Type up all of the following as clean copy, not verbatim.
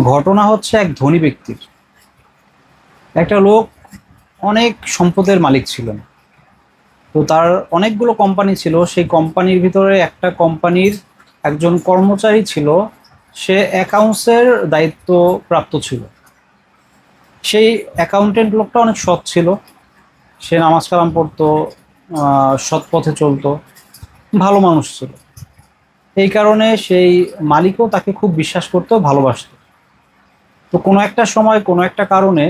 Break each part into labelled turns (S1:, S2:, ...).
S1: ঘটনা হচ্ছে এক ধনী ব্যক্তির। একটা লোক অনেক সম্পদের মালিক ছিলেন। তো তার অনেকগুলো কোম্পানি ছিল, সেই কোম্পানির ভিতরে একটা কোম্পানির একজন কর্মচারী ছিল, সে অ্যাকাউন্টসের দায়িত্ব প্রাপ্ত ছিল। সেই অ্যাকাউন্টেন্ট লোকটা অনেক সৎ ছিল, সে নামাজ কালাম পড়তো, সৎ পথে চলতো, ভালো মানুষ ছিল। এই কারণে সেই মালিকও তাকে খুব বিশ্বাস করতো, ভালোবাসতো। তো কোনো একটা সময় কোনো একটা কারণে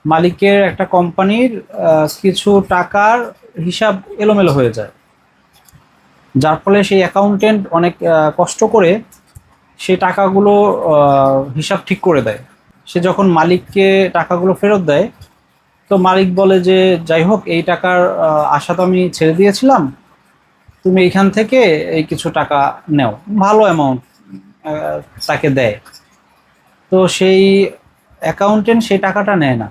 S1: মালিকের একটা কোম্পানির কিছু টাকার হিসাব এলোমেলো হয়ে যায়, যার ফলে সেই অ্যাকাউন্টেন্ট অনেক কষ্ট করে সেই টাকাগুলো হিসাব ঠিক করে দেয়। সে যখন মালিককে টাকাগুলো ফেরত দেয়, তো মালিক বলে যে যাই হোক, এই টাকার আশা তো আমি ছেড়ে দিয়েছিলাম, তুমি এইখান থেকে এই কিছু টাকা নেও। ভালো অ্যামাউন্ট তাকে দেয়। তো সেই অ্যাকাউন্টেন্ট সেই টাকাটা নেয় না।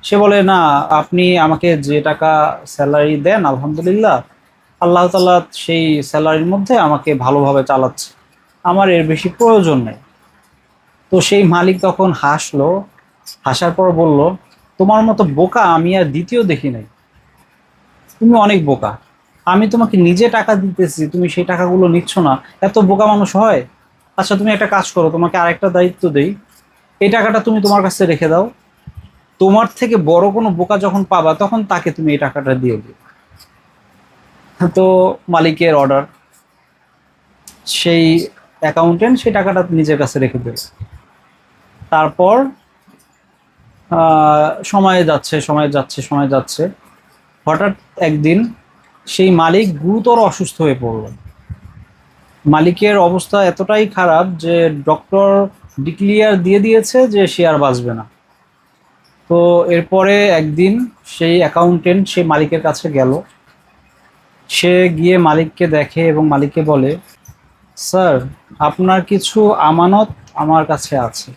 S1: সে বলে, না, আপনি আমাকে যে টাকা স্যালারি দেন, আলহামদুলিল্লাহ, আল্লাহ তাআলা সেই স্যালারির মধ্যে আমাকে ভালোভাবে চালাচ্ছে, আমার এর বেশি প্রয়োজন নেই। তো সেই মালিক তখন হাসলো, হাসার পর বলল, তোমার মতো বোকা আমি আর দ্বিতীয় দেখি নাই। তুমি অনেক বোকা। আমি তোমাকে নিজে টাকা দিতেছি, তুমি সেই টাকাগুলো নিচ্ছ না। এত বোকা মানুষ হয়? আচ্ছা, তুমি একটা কাজ করো, তোমাকে আরেকটা দায়িত্ব দেই। এই টাকাটা তুমি তোমার কাছে রেখে দাও, তোমার থেকে বড় কোনো বোকা যখন পাবা তখন তাকে তুমি এই টাকাটা দিয়ে দিও। তো মালিকের অর্ডার, সেই অ্যাকাউন্টেন্ট সেই টাকাটা নিজের কাছে রেখে দেবে। তারপর সময় যাচ্ছে, সময় যাচ্ছে, সময় যাচ্ছে। হঠাৎ একদিন সেই মালিক গুরুতর অসুস্থ হয়ে পড়ল। মালিকের অবস্থা এতটাই খারাপ যে ডক্টর ডিক্লিয়ার দিয়ে দিয়েছে যে সে আর বাঁচবে না। তো এরপরে একদিন সেই অ্যাকাউন্টেন্ট সেই মালিকের কাছে গেল। সে গিয়ে মালিককে দেখে এবং মালিককে বলে, স্যার, আপনার কিছু আমানত আমার কাছে আছে।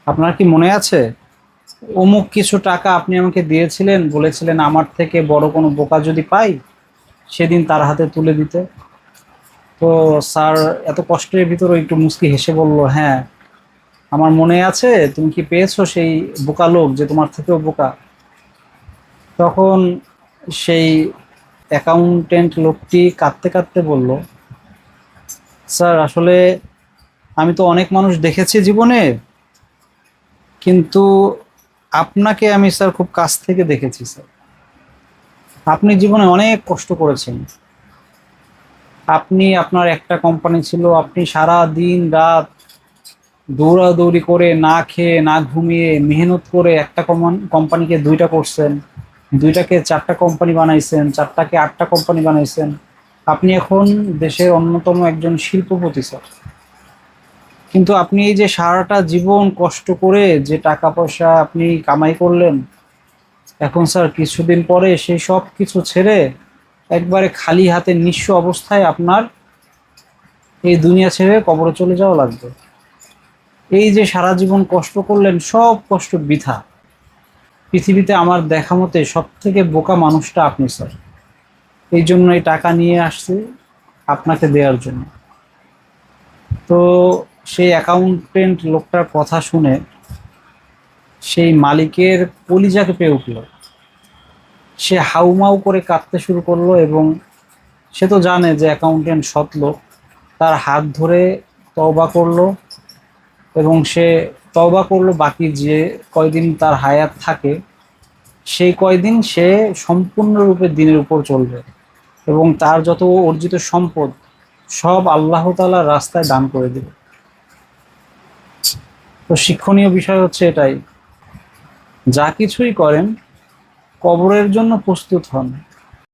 S1: আপনার কি মনে আছে, অমুক কিছু টাকা আপনি আমাকে দিয়েছিলেন, বলেছিলেন আমার থেকে বড় কোনো বোকা যদি পাই সেদিন তার হাতে তুলে দিতে। তো স্যার এত কষ্টের ভিতরে একটু মুচকি হেসে বলল, হ্যাঁ, আমার মনে আছে। তুমি কি পেয়েছো সেই বোকা লোক যে তোমার থেকেও বোকা? তখন সেই অ্যাকাউন্টেন্ট লোকটি কাঁদতে কাঁদতে বলল, স্যার, আসলে আমি তো অনেক মানুষ দেখেছি জীবনে, কিন্তু আপনাকে আমি স্যার খুব কাছ থেকে দেখেছি স্যার। আপনি জীবনে অনেক কষ্ট করেছেন। আপনি, আপনার একটা কোম্পানি ছিল, আপনি সারা দিন রাত দৌড়াদৌড়ি করে, না খেয়ে না ঘুমিয়ে মেহনত করে একটা কোম্পানিকে দুইটা করছেন, দুইটাকে চারটা কোম্পানি বানাইছেন, চারটাকে আটটা কোম্পানি বানাইছেন। আপনি এখন দেশের অন্যতম একজন শিল্পপতি স্যার। কিন্তু আপনি এই যে সারাটা জীবন কষ্ট করে যে টাকা পয়সা আপনি কামাই করলেন, এখন স্যার কিছুদিন পরে সেই সব কিছু ছেড়ে একবারে খালি হাতে নিঃস্ব অবস্থায় আপনার এই দুনিয়া ছেড়ে কবরে চলে যাওয়া লাগবে। এই যে সারা জীবন কষ্ট করলেন, সব কষ্ট বৃথা। পৃথিবীতে আমার দেখা মতে সব থেকে বোকা মানুষটা আপনি স্যার। এই জন্য এই টাকা নিয়ে আসছি আপনাকে দেওয়ার জন্য। তো সেই অ্যাকাউন্টেন্ট লোকটার কথা শুনে সেই মালিকের কলিজা কেঁপে উঠল। সে হাউমাউ করে কাঁদতে শুরু করলো এবং সে তো জানে যে অ্যাকাউন্টেন্ট সৎ লোক। তার হাত ধরে তওবা করলো এবং সে তওবা করলো বাকি যে কয়দিন তার হায়াত থাকে সেই কয়দিন সে সম্পূর্ণরূপে দিনের উপর চলবে এবং তার যত অর্জিত সম্পদ সব আল্লাহ তাআলার রাস্তায় দান করে দেবে। তো শিক্ষণীয় বিষয় হচ্ছে এটাই, যা কিছুই করেন কবরের জন্য প্রস্তুত হন।